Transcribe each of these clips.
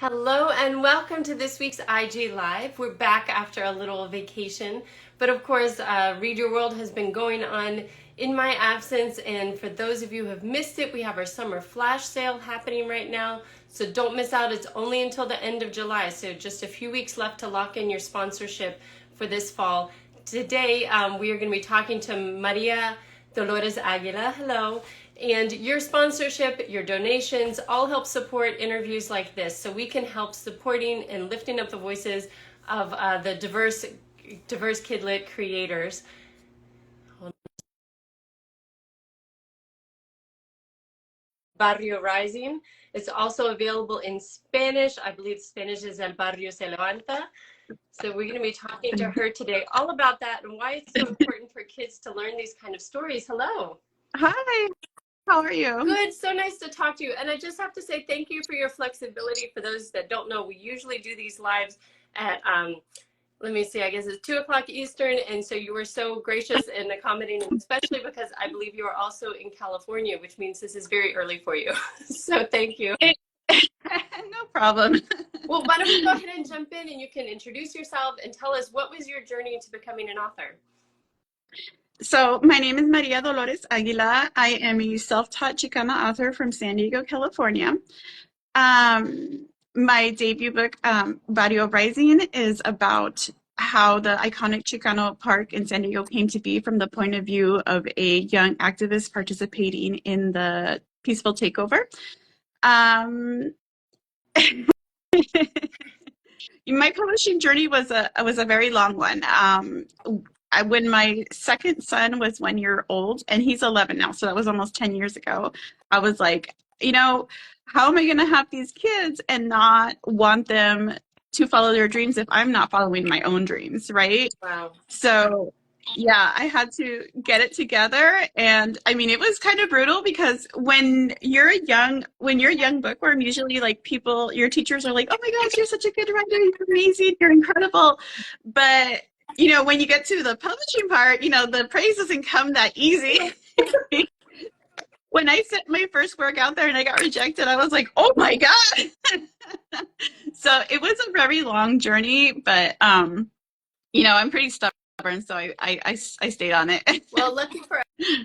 Hello and welcome to this week's IG Live. We're back after a little vacation, but of course, Read Your World has been going on in my absence. And for those of you who have missed it, we have our summer flash sale happening right now. So don't miss out. It's only until the end of July. So just a few weeks left to lock in your sponsorship for this fall. Today, we are going to be talking to María Dolores Águila. Hello. And your sponsorship, your donations, all help support interviews like this, so we can help supporting and lifting up the voices of the diverse KidLit creators. Barrio Rising. It's also available in Spanish. I believe Spanish is El Barrio se Levanta. So we're going to be talking to her today all about that and why it's so important for kids to learn these kind of stories. Hello. Hi. How are you? Good. So nice to talk to you. And I just have to say thank you for your flexibility. For those that don't know, we usually do these lives at, let me see, I guess it's 2 o'clock Eastern. And so you were so gracious and accommodating, especially because I believe you are also in California, which means this is very early for you. So thank you. No problem. Well, why don't we go ahead and jump in and you can introduce yourself and tell us what was your journey to becoming an author? So my name is María Dolores Águila. I am a self-taught Chicana author from San Diego, California. My debut book, Barrio Rising, is about how the iconic Chicano park in San Diego came to be from the point of view of a young activist participating in the peaceful takeover. My publishing journey was a very long one. When my second son was 1 year old, and he's 11 now, so that was almost 10 years ago, I was like, how am I going to have these kids and not want them to follow their dreams if I'm not following my own dreams, right? Wow. So yeah, I had to get it together. And I mean, it was kind of brutal because when you're a young bookworm, usually like your teachers are like, oh my gosh, you're such a good writer, you're amazing, you're incredible. But when you get to the publishing part, the praise doesn't come that easy. When I sent my first work out there and I got rejected, I was like, oh my God. So it was a very long journey, but I'm pretty stubborn, so I stayed on it. Well, lucky for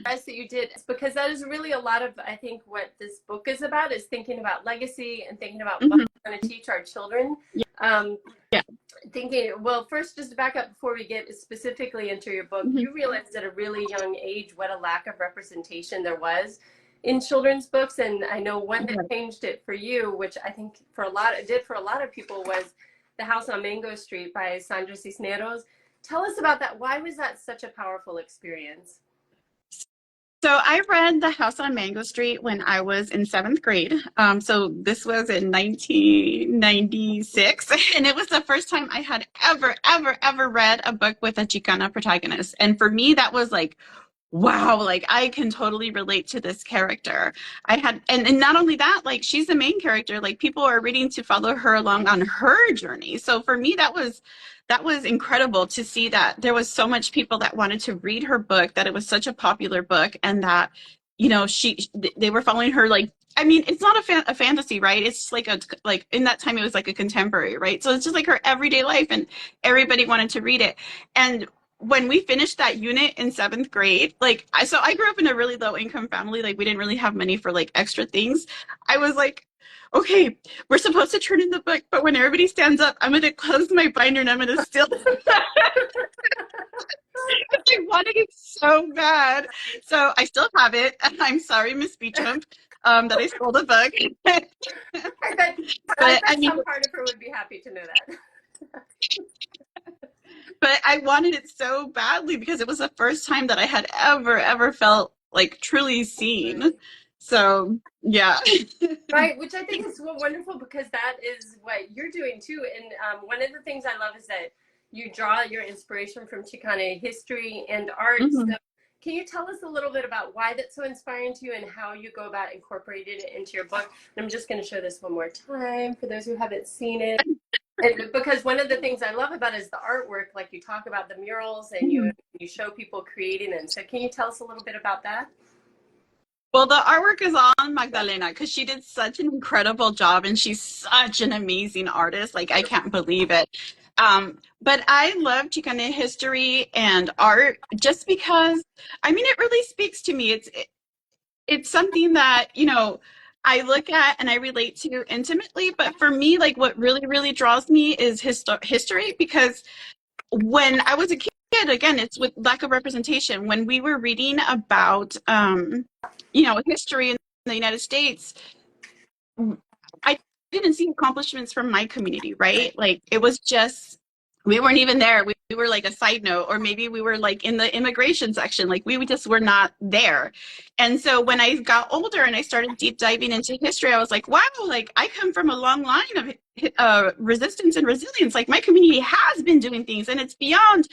us that you did, because that is really a lot of, I think, what this book is about, is thinking about legacy and thinking about what we're going to teach our children. Yeah. Thinking, well, first, just to back up before we get specifically into your book, you realized at a really young age what a lack of representation there was in children's books. And I know one that changed it for you, which I think for a lot of people, was The House on Mango Street by Sandra Cisneros. Tell us about that. Why was that such a powerful experience? So I read The House on Mango Street when I was in 7th grade. So this was in 1996, and it was the first time I had ever read a book with a Chicana protagonist. And for me, that was like, wow, like I can totally relate to this character. And not only that, like she's the main character, like people are reading to follow her along on her journey. So for me, that was incredible to see that there was so much people that wanted to read her book, that it was such a popular book, and that, they were following her. Like, I mean, it's not a fantasy, right? It's like in that time, it was like a contemporary, right? So it's just like her everyday life, and everybody wanted to read it. And when we finished that unit in 7th grade, so I grew up in a really low income family. Like, we didn't really have money for like extra things. I was like, okay, we're supposed to turn in the book, but when everybody stands up, I'm going to close my binder and I'm going to steal the book. I wanted it so bad. So I still have it. I'm sorry, Miss Beecham, that I stole the book. I bet some part of her would be happy to know that. But I wanted it so badly because it was the first time that I had ever felt like truly seen. Right. So yeah. Right, which I think is so wonderful, because that is what you're doing too. And one of the things I love is that you draw your inspiration from Chicane history and art. So can you tell us a little bit about why that's so inspiring to you and how you go about incorporating it into your book? And I'm just going to show this one more time for those who haven't seen it. And because one of the things I love about it is the artwork, like you talk about the murals and you show people creating them. So can you tell us a little bit about that? Well, the artwork is on Magdalena because she did such an incredible job and she's such an amazing artist. Like, I can't believe it. But I love Chicane history and art just because, I mean, it really speaks to me. It's something that, I look at and I relate to intimately. But for me, like, what really, really draws me is history because when I was a kid, again, it's with lack of representation. When we were reading about, history in the United States, I didn't see accomplishments from my community, right? Like it was just, we weren't even there. We were like a side note, or maybe we were like in the immigration section. Like we just were not there. And so when I got older and I started deep diving into history, I was like, wow, like I come from a long line of resistance and resilience. Like my community has been doing things, and it's beyond,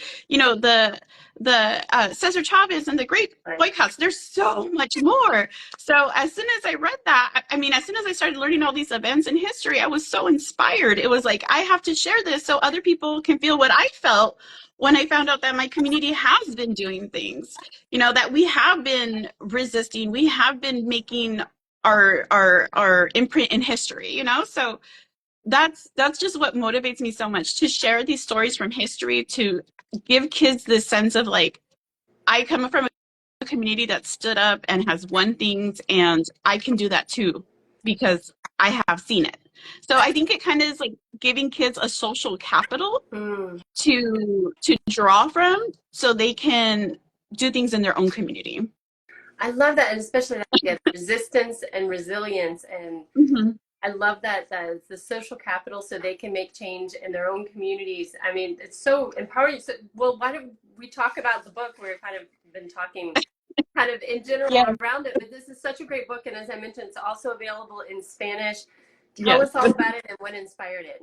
the Cesar Chavez and the great boycotts. There's so much more. So as soon as I read that, I mean, as soon as I started learning all these events in history, I was so inspired. It was like, I have to share this so other people can feel what I felt when I found out that my community has been doing things, that we have been resisting, we have been making our imprint in history, so that's just what motivates me so much, to share these stories from history, to give kids this sense of like, I come from a community that stood up and has won things, and I can do that too because I have seen it. So I think it kind of is like giving kids a social capital to draw from so they can do things in their own community. I love that, and especially that idea of resistance and resilience. And I love that it's the social capital so they can make change in their own communities. I mean, it's so empowering. So, well, why don't we talk about the book? We're kind of been talking kind of in general around it, but this is such a great book. And as I mentioned, it's also available in Spanish. Tell us all about it and what inspired it.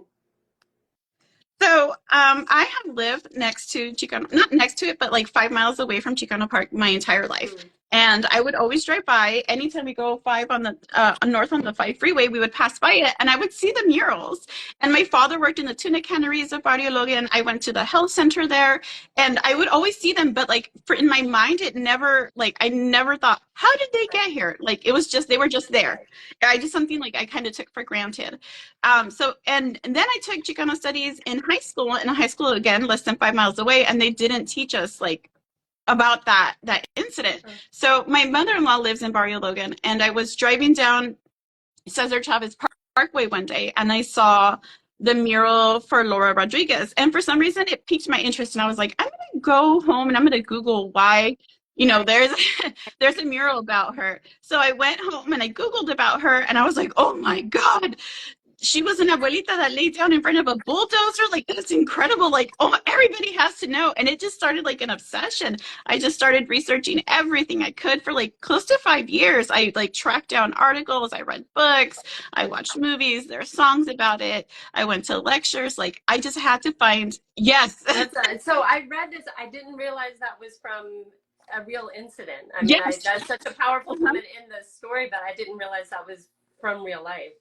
So I have lived next to Chicano, not next to it, but like 5 miles away from Chicano Park my entire life. And I would always drive by. Anytime we go on the north on the 5 freeway, we would pass by it, and I would see the murals. And my father worked in the tuna canneries of Barrio. I went to the health center there, and I would always see them. But like in my mind, it never, like, I never thought, how did they get here? Like it was just, they were just there. I just, something like I kind of took for granted. So and then I took Chicano studies in high school. In a high school, again, less than 5 miles away, and they didn't teach us like about that incident. So my mother-in-law lives in Barrio Logan, and I was driving down Cesar Chavez Parkway one day, and I saw the mural for Laura Rodriguez, and for some reason it piqued my interest, and I was like, I'm gonna go home and I'm gonna Google why there's a mural about her. So I went home and I Googled about her, and I was like, oh my God, she was an abuelita that laid down in front of a bulldozer. Like, that's incredible. Like, oh, everybody has to know. And it just started like an obsession. I just started researching everything I could for like close to 5 years. I like tracked down articles, I read books, I watched movies, there are songs about it, I went to lectures. Like, I just had to find, yes. So I read this, I didn't realize that was from a real incident. I mean, that's such a powerful moment in the story, but I didn't realize that was from real life.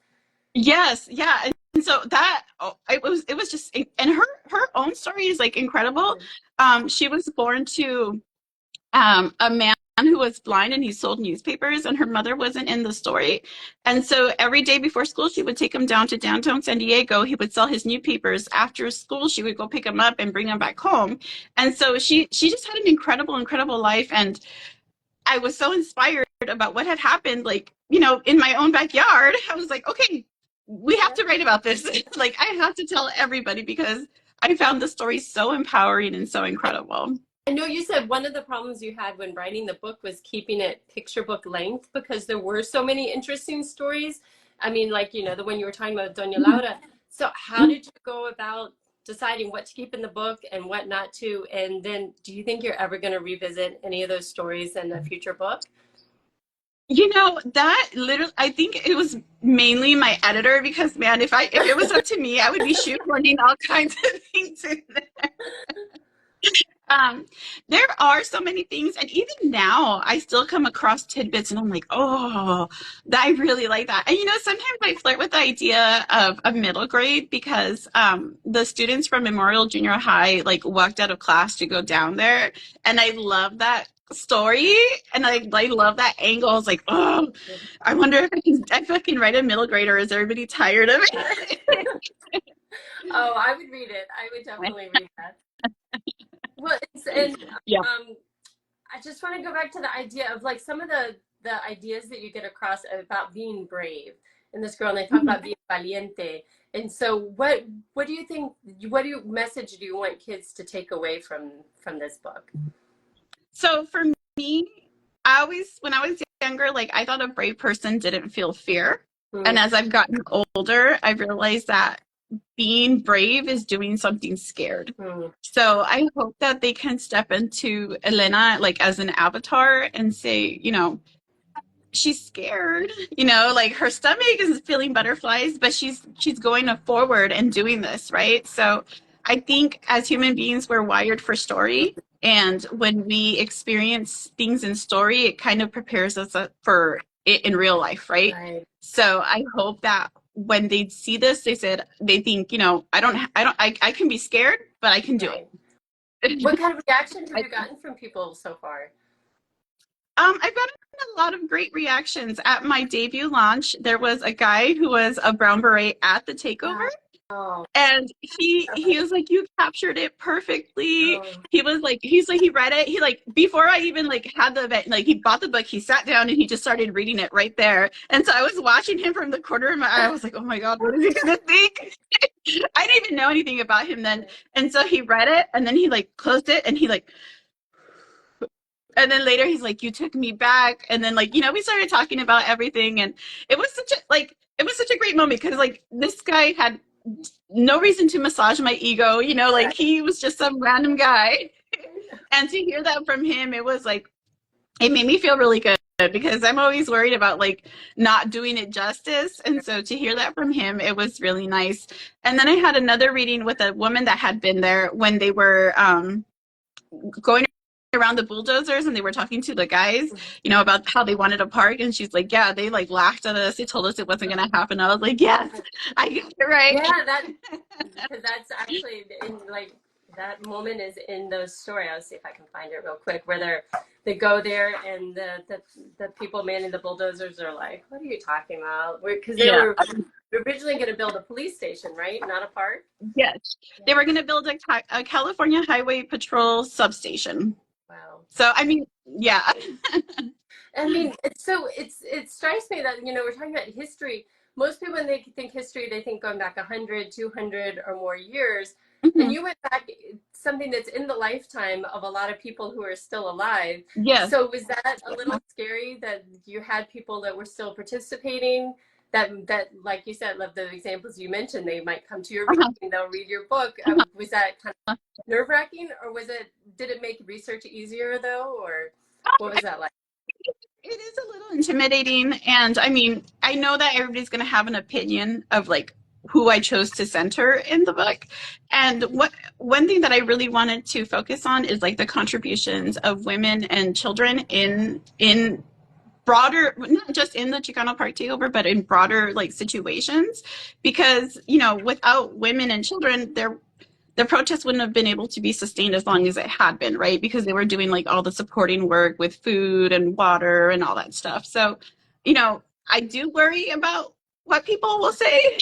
Yes, yeah. And so that, it was just, and her own story is like incredible. She was born to a man who was blind, and he sold newspapers, and her mother wasn't in the story. And so every day before school, she would take him down to downtown San Diego. He would sell his newspapers. After school, she would go pick him up and bring him back home. And so she just had an incredible life. And I was so inspired about what had happened, like, in my own backyard. I was like, okay, we have to write about this. Like, I have to tell everybody because I found the story so empowering and so incredible. I know you said one of the problems you had when writing the book was keeping it picture book length because there were so many interesting stories. I mean, like, the one you were talking about, Doña Laura. So how did you go about deciding what to keep in the book and what not to? And then do you think you're ever going to revisit any of those stories in a future book? That literally, I think it was mainly my editor, because man, if it was up to me, I would be shoehorning all kinds of things in there. There are so many things, and even now I still come across tidbits and I'm like, oh, I really like that. And sometimes I flirt with the idea of a middle grade because the students from Memorial Junior High like walked out of class to go down there, and I love that story, and I love that angle. I was like, oh, I wonder if I can write a middle grader. Is everybody tired of it? Oh, I would read it. I would definitely read that. Well, and Yeah. um, I just want to go back to the idea of like some of the ideas that you get across about being brave in this girl, and they talk about being valiente. And so, what do you think? Message do you want kids to take away from this book? So for me, when I was younger, like I thought a brave person didn't feel fear. And Mm, as I've gotten older, I've realized that being brave is doing something scared. mm, So I hope that they can step into Elena like as an avatar and say, she's scared, like her stomach is feeling butterflies, but she's going forward and doing this, right? So I think as human beings, we're wired for story. And when we experience things in story, it kind of prepares us for it in real life, right? right, So I hope that when they see this, they think, I can be scared, but I can do right. it. What kind of reactions have you gotten from people so far? I've gotten a lot of great reactions. At my debut launch, there was a guy who was a brown beret at the takeover, Oh, and he was like, "You captured it perfectly." oh, He read it. He like before I even like had the event, like he bought the book, he sat down and he just started reading it right there. And so I was watching him from the corner of my eye. I was like, "Oh my God, what is he gonna think?" I didn't even know anything about him then. And so he read it, and then he like closed it, and he like. And then later he's like, you took me back. And then like, we started talking about everything. And it was such a great moment because like this guy had no reason to massage my ego, like he was just some random guy. And to hear that from him, it was like, it made me feel really good because I'm always worried about like not doing it justice. And so to hear that from him, it was really nice. And then I had another reading with a woman that had been there when they were going around the bulldozers and they were talking to the guys, about how they wanted a park. And she's like, yeah, they like laughed at us. They told us it wasn't going to happen. I was like, yes, I got it right. yeah, because that's actually in like that moment is in the story. I'll see if I can find it real quick where they go there and the people manning the bulldozers are like, what are you talking about? Because they Yeah. were originally going to build a police station, right? Not a park. Yes. They were going to build a California Highway Patrol substation. Wow. So, I mean, yeah. I mean, it strikes me that, we're talking about history. Most people, when they think history, they think going back 100, 200 or more years. And Mhm. you went back something that's in the lifetime of a lot of people who are still alive. Yes. So was that a little scary that you had people that were still participating? That like you said, love the examples you mentioned. They might come to your Uh-huh. reading, they'll read your book. Was that kind of nerve-wracking, or did it make research easier though, or what was that like? It is a little intimidating. And I mean, I know that everybody's going to have an opinion of like who I chose to center in the book. And one thing that I really wanted to focus on is like the contributions of women and children in broader, not just in the Chicano Park takeover, but in broader like situations. Because, without women and children, the protest wouldn't have been able to be sustained as long as it had been, right? Because they were doing like all the supporting work with food and water and all that stuff. So, I do worry about what people will say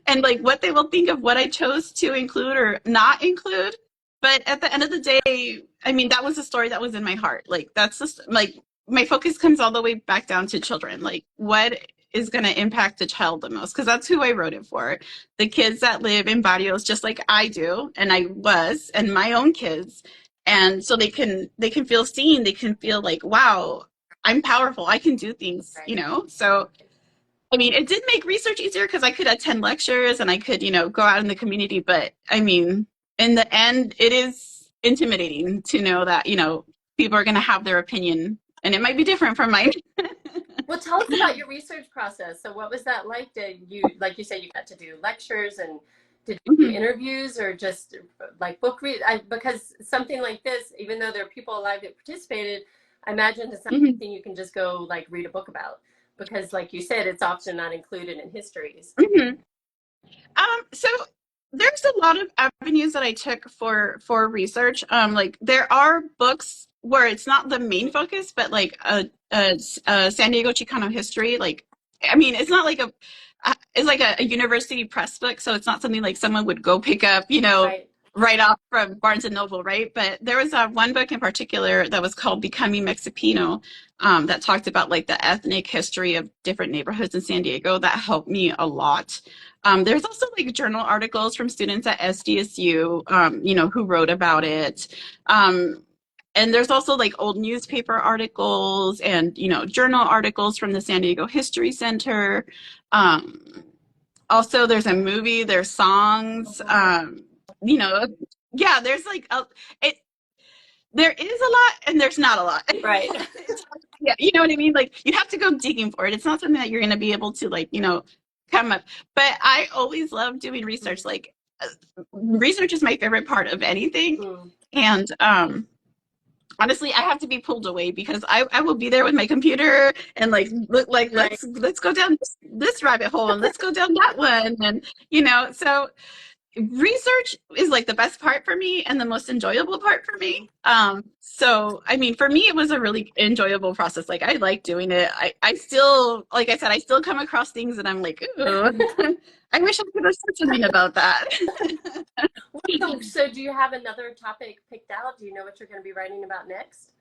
and like what they will think of what I chose to include or not include. But at the end of the day, I mean, that was a story that was in my heart. Like, that's just like my focus comes all the way back down to children. Like, what is going to impact the child the most? Because that's who I wrote it for, the kids that live in barrios just like I do and I was, and my own kids. And so they can feel seen, they can feel like, wow, I'm powerful, I can do things, Right. So I mean, it did make research easier because I could attend lectures and I could, go out in the community. But I mean, in the end, it is intimidating to know that, people are going to have their opinion and it might be different from mine. Well, tell us about your research process. So what was that like? Like you said, you got to do lectures, and did you do Mhm. interviews or just like book read? Because something like this, even though there are people alive that participated, I imagine it's not Mhm. something you can just go like read a book about, because like you said, it's often not included in histories. Mhm. So there's a lot of avenues that I took for research. Like there are books where it's not the main focus, but like a San Diego Chicano history. Like, I mean, it's not like it's like a university press book, so it's not something like someone would go pick up, Right. right off from Barnes and Noble, right? But there was one book in particular that was called Becoming Mexipino, that talked about like the ethnic history of different neighborhoods in San Diego. That helped me a lot. There's also like journal articles from students at SDSU, who wrote about it. And there's also like old newspaper articles and, journal articles from the San Diego History Center. Also, there's a movie, there's songs, you know, yeah, there's like it. There is a lot and there's not a lot. Right. Yeah, you know what I mean? Like you have to go digging for it. It's not something that you're going to be able to like, come up. But I always love doing research. Like research is my favorite part of anything. Mm. And honestly, I have to be pulled away because I will be there with my computer and like look like Right. let's go down this rabbit hole and let's go down that one, and so research is like the best part for me and the most enjoyable part for me. So I mean, for me it was a really enjoyable process. Like I like doing it. I still, like I said, I still come across things and I'm like, ooh, I wish I could have said something about that. So do you have another topic picked out? Do you know what you're going to be writing about next?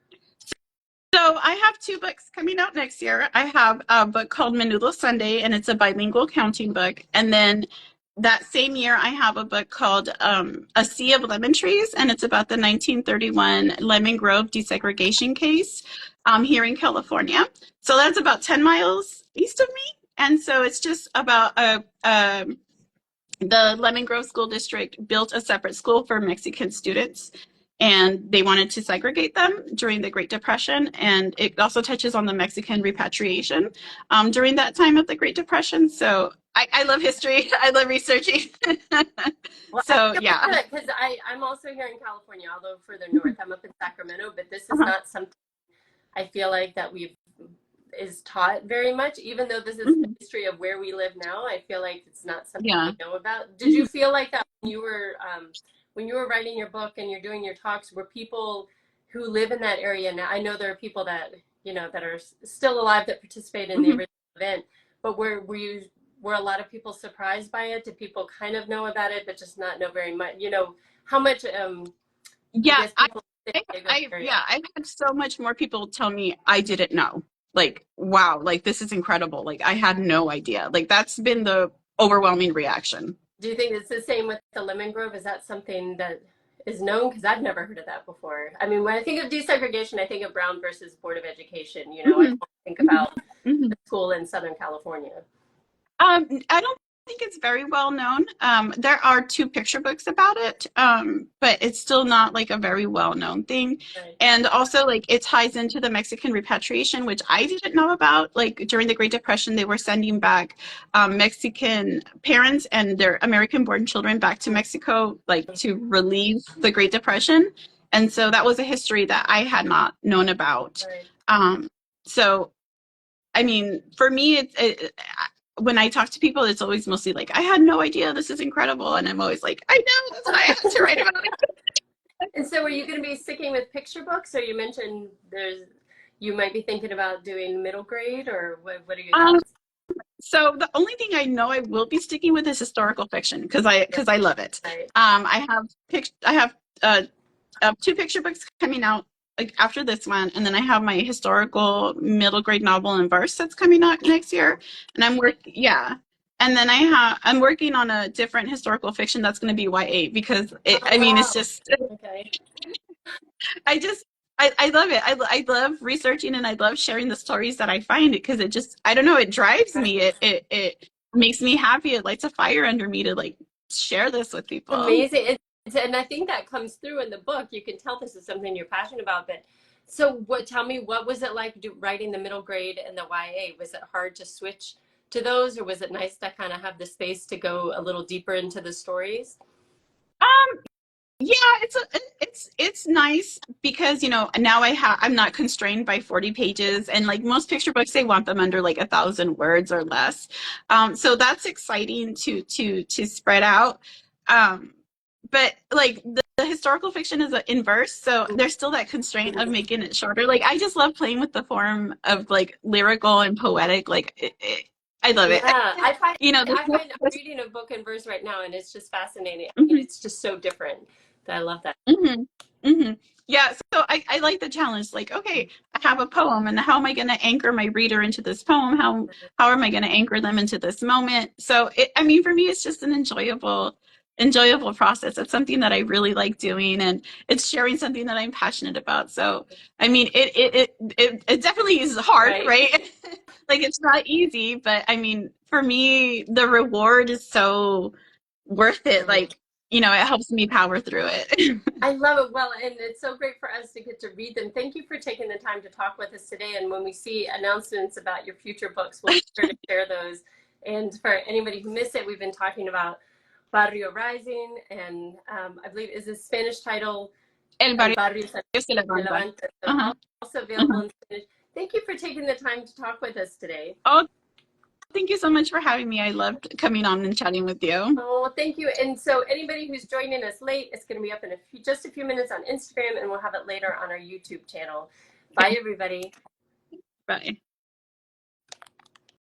So I have 2 books coming out next year. I have a book called Menudo Sunday, and it's a bilingual counting book. And then that same year, I have a book called A Sea of Lemon Trees, and it's about the 1931 Lemon Grove desegregation case here in California. So that's about 10 miles east of me. And so it's just about the Lemon Grove School District built a separate school for Mexican students, and they wanted to segregate them during the Great Depression. And it also touches on the Mexican repatriation during that time of the Great Depression. So I love history. I love researching. Well, so yeah. Because I'm also here in California, although further north. I'm up in Sacramento, but this is not something I feel like that is taught very much, even though this is the history of where we live now. I feel like it's not something we know about. Did you feel like that when you were writing your book and you're doing your talks? Were people who live in that area now? I know there are people that that are still alive that participate in the original event, but were a lot of people surprised by it? Did people kind of know about it but just not know very much? How much? Yeah, I've had so much more people tell me I didn't know. Like, wow, like this is incredible. Like I had no idea. Like that's been the overwhelming reaction. Do you think it's the same with the Lemon Grove? Is that something that is known? Because I've never heard of that before. I mean, when I think of desegregation, I think of Brown versus Board of Education. I don't think about the school in Southern California. I don't think it's very well known. There are 2 picture books about it, but it's still not like a very well known thing. Right. And also, like it ties into the Mexican repatriation, which I didn't know about. Like during the Great Depression, they were sending back Mexican parents and their American-born children back to Mexico, like to relieve the Great Depression. And so that was a history that I had not known about. Right. So, I mean, for me, when I talk to people, it's always mostly like, I had no idea, this is incredible. And I'm always like, I know, that's what I had to write about it. And so are you going to be sticking with picture books? Or you mentioned you might be thinking about doing middle grade, or what are your thoughts? So the only thing I know I will be sticking with is historical fiction because I love it. Right. I have 2 picture books coming out like after this one, and then I have my historical middle grade novel in verse that's coming out next year, and I'm then I'm working on a different historical fiction that's going to be YA because it's just okay. I love it. I love researching and I love sharing the stories that I find because it just, I don't know, it drives me. It makes me happy. It lights a fire under me to like share this with people. Amazing. And I think that comes through in the book. You can tell this is something you're passionate about. But so tell me, what was it like writing the middle grade and the YA? Was it hard to switch to those, or was it nice to kind of have the space to go a little deeper into the stories? Yeah, it's nice because now I'm not constrained by 40 pages, and like most picture books they want them under like 1,000 words or less. So that's exciting to spread out. But like the historical fiction is in verse, so there's still that constraint of making it shorter. Like I just love playing with the form of like lyrical and poetic. Like I love it. Yeah, You know, I find I'm this, reading a book in verse right now, and it's just fascinating. I mean, mhm, it's just so different that I love that. mhm, mhm. Yeah, so I like the challenge. Like, okay, I have a poem, and how am I going to anchor my reader into this poem? How am I going to anchor them into this moment? So, I mean, for me, it's just an enjoyable process. It's something that I really like doing, and it's sharing something that I'm passionate about. So, I mean, it definitely is hard, Right. right? Like, it's not easy, but I mean, for me, the reward is so worth it. Mhm. Like, you know, it helps me power through it. I love it. Well, and it's so great for us to get to read them. Thank you for taking the time to talk with us today. And when we see announcements about your future books, we'll be sure to share those. And for anybody who missed it, we've been talking about Barrio Rising, and I believe is the Spanish title El El barrio Barrio se de levanta. Levanta. So Uh-huh, also available uh-huh. in Spanish. Thank you for taking the time to talk with us today. Oh, thank you so much for having me. I loved coming on and chatting with you. Oh, thank you. And so anybody who's joining us late, it's going to be up in just a few minutes on Instagram, and we'll have it later on our YouTube channel. Bye, Okay, everybody. bye.